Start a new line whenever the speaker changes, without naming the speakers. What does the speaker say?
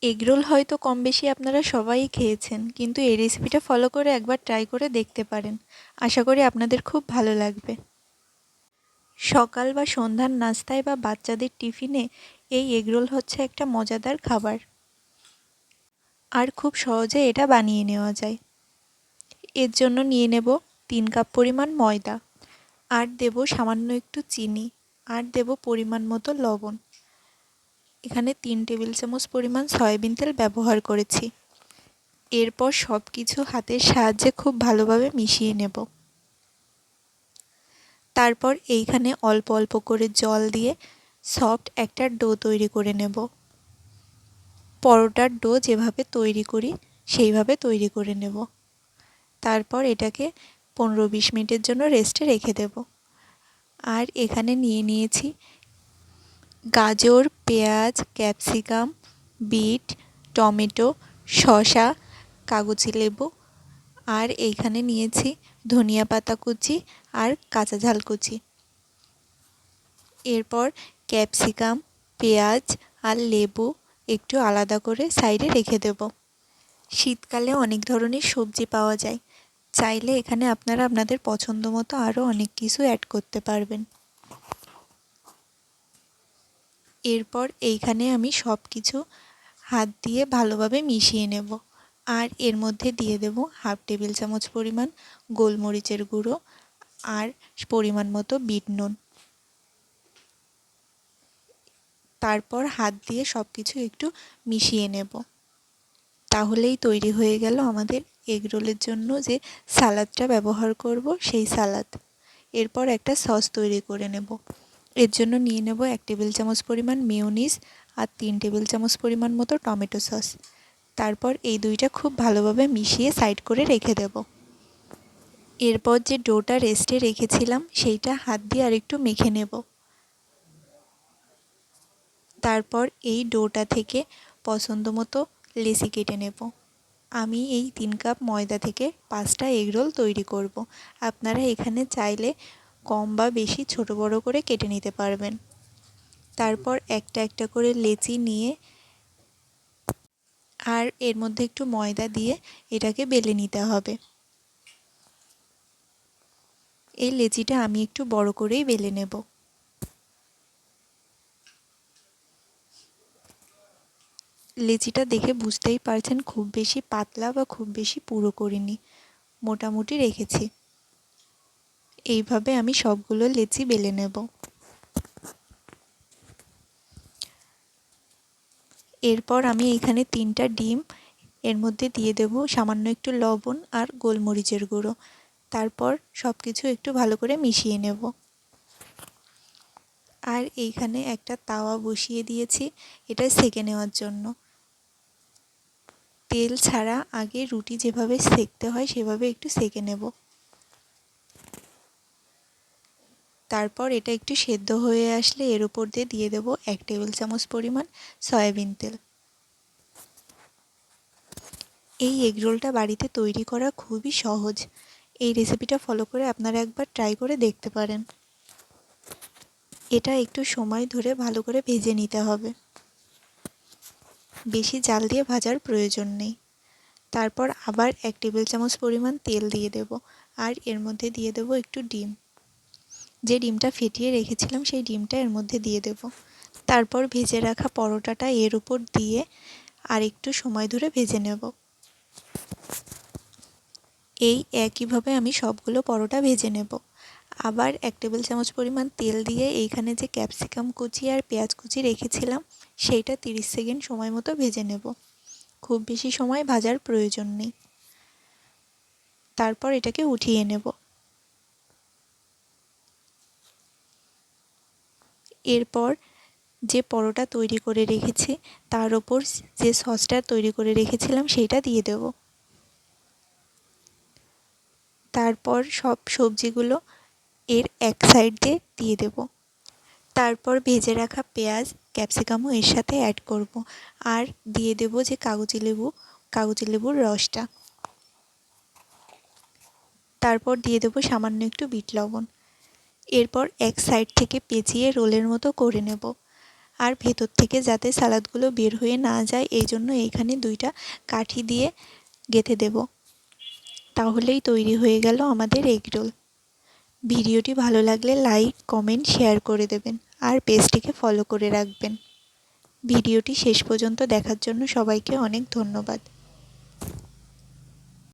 Egg roll হয়তো কম বেশি আপনারা সবাই খেয়েছেন, কিন্তু এই রেসিপিটা ফলো করে একবার ট্রাই করে দেখতে পারেন। আশা করি আপনাদের খুব ভালো লাগবে। সকাল বা সন্ধ্যার নাস্তায় বা বাচ্চাদের টিফিনে এই এগরোল হচ্ছে একটা মজাদার খাবার, আর খুব সহজে এটা বানিয়ে নেওয়া যায়। এর জন্য নিয়ে নেব 3 কাপ পরিমাণ ময়দা, আর দেব সামান্য একটু চিনি, আর দেব পরিমাণ মতো লবণ। এখানে 3 টেবিল চামচ পরিমাণ সয়াবিন তেল ব্যবহার করেছি। এরপর সব কিছু হাতের সাহায্যে খুব ভালোভাবে মিশিয়ে নেব। তারপর এইখানে অল্প অল্প করে জল দিয়ে সফট একটা ডো তৈরি করে নেব। পরোটার ডো যেভাবে তৈরি করি সেইভাবে তৈরি করে নেব। তারপর এটাকে 15-20 মিনিটের জন্য রেস্টে রেখে দেব। আর এখানে নিয়ে নিয়েছি গাজর, পেঁয়াজ, ক্যাপসিকাম, বিট, টমেটো, শসা, কাগজি লেবু, আর এইখানে নিয়েছি ধনিয়া পাতা কুচি আর কাঁচা ঝাল কুচি। এরপর ক্যাপসিকাম, পেঁয়াজ আর লেবু একটু আলাদা করে সাইডে রেখে দেব। শীতকালে অনেক ধরনের সবজি পাওয়া যায়, চাইলে এখানে আপনারা আপনাদের পছন্দ মতো আরও অনেক কিছু অ্যাড করতে পারবেন। এরপর এইখানে আমি সব কিছু হাত দিয়ে ভালোভাবে মিশিয়ে নেব। আর এর মধ্যে দিয়ে দেব 1/2 টেবিল চামচ পরিমাণ গোলমরিচের গুঁড়ো আর পরিমাণ মতো বিট নুন। তারপর হাত দিয়ে সব কিছু একটু মিশিয়ে নেব। তাহলেই তৈরি হয়ে গেল আমাদের এগরোলের জন্য যে সালাদটা ব্যবহার করব সেই সালাদ। এরপর একটা সস তৈরি করে নেব। এর জন্য নিয়ে নেব 1 টেবিল চামচ পরিমাণ মেয়োনিজ আর 3 টেবিল চামচ পরিমাণ মতো টমেটো সস। তারপর এই দুইটা খুব ভালোভাবে মিশিয়ে সাইড করে রেখে দেব। এরপর যে ডোটা রেস্টে রেখেছিলাম সেইটা হাত দিয়ে আরেকটু মেখে নেব। তারপর এই ডোটা থেকে পছন্দ মতো লেচি কেটে নেব। আমি এই 3 কাপ ময়দা থেকে 5টা এগরোল তৈরি করব। আপনারা এখানে চাইলে কম বা বেশি ছোট বড় করে কেটে নিতে পারবেন। তারপর একটা একটা করে লেচি নিয়ে আর এর মধ্যে একটু ময়দা দিয়ে এটাকে বেলে নিতে হবে। এই লেচিটা আমি একটু বড় করেই বেলে নেব। লেচিটা দেখে বুঝতেই পারছেন খুব বেশি পাতলা বা খুব বেশি পুরো করিনি, মোটামুটি রেখেছি। এইভাবে আমি সবগুলো লেচি বেলে নেব। এরপর আমি এখানে 3টা ডিম এর মধ্যে দিয়ে দেব সামান্য একটু লবণ আর গোলমরিচের গুঁড়ো। তারপর সব কিছু একটু ভালো করে মিশিয়ে নেব। আর এইখানে একটা তাওয়া বসিয়ে দিয়েছি এটা সেঁকে নেওয়ার জন্য। তেল ছাড়া আগে রুটি যেভাবে সেঁকতে হয় সেভাবে একটু সেঁকে নেব। তারপর এটা একটু সেদ্ধ হয়ে আসলে এর উপর দিয়ে দেব 1 টেবিল চামচ পরিমাণ সয়াবিন তেল। এই এগরোলটা বাড়িতে তৈরি করা খুবই সহজ। এই রেসিপিটা ফলো করে আপনারা একবার ট্রাই করে দেখতে পারেন। এটা একটু সময় ধরে ভালো করে ভেজে নিতে হবে। বেশি জাল দিয়ে ভাজার প্রয়োজন নেই। তারপর আবার 1 টেবিল চামচ পরিমাণ তেল দিয়ে দেব আর এর মধ্যে দিয়ে দেব একটু ডিম। যে ডিমটা ফেটিয়ে রেখেছিলাম সেই ডিমটা এর মধ্যে দিয়ে দেব। তারপর ভেজে রাখা পরোটাটা এর উপর দিয়ে আর একটু সময় ধরে ভেজে নেব। এই একইভাবে আমি সবগুলো পরোটা ভেজে নেব। আবার 1 টেবিল চামচ পরিমাণ তেল দিয়ে এইখানে যে ক্যাপসিকাম কুচি আর পেঁয়াজ কুচি রেখেছিলাম সেইটা 30 সেকেন্ড সময় মতো ভেজে নেব। খুব বেশি সময় ভাজার প্রয়োজন নেই। তারপর এটাকে উঠিয়ে নেব। এরপর যে পরোটা তৈরি করে রেখেছি তার ওপর যে সসটা তৈরি করে রেখেছিলাম সেইটা দিয়ে দেব। তারপর সব সবজিগুলো এর এক সাইড দিয়ে দেব। তারপর ভেজে রাখা পেঁয়াজ, ক্যাপসিকামও এর সাথে অ্যাড করব আর দিয়ে দেব যে কাগজি লেবুর রসটা। তারপর দিয়ে দেব সামান্য একটু বিট লবণ। এরপর এক সাইড থেকে পেঁচিয়ে রোলের মতো করে নেব। আর ভেতর থেকে যাতে সালাদগুলো বের হয়ে না যায় এই জন্য এইখানে 2টা কাঠি দিয়ে গেঁথে দেব। তাহলেই তৈরি হয়ে গেল আমাদের এগ রোল। ভিডিওটি ভালো লাগলে লাইক, কমেন্ট, শেয়ার করে দেবেন আর পেজটিকে ফলো করে রাখবেন। ভিডিওটি শেষ পর্যন্ত দেখার জন্য সবাইকে অনেক ধন্যবাদ।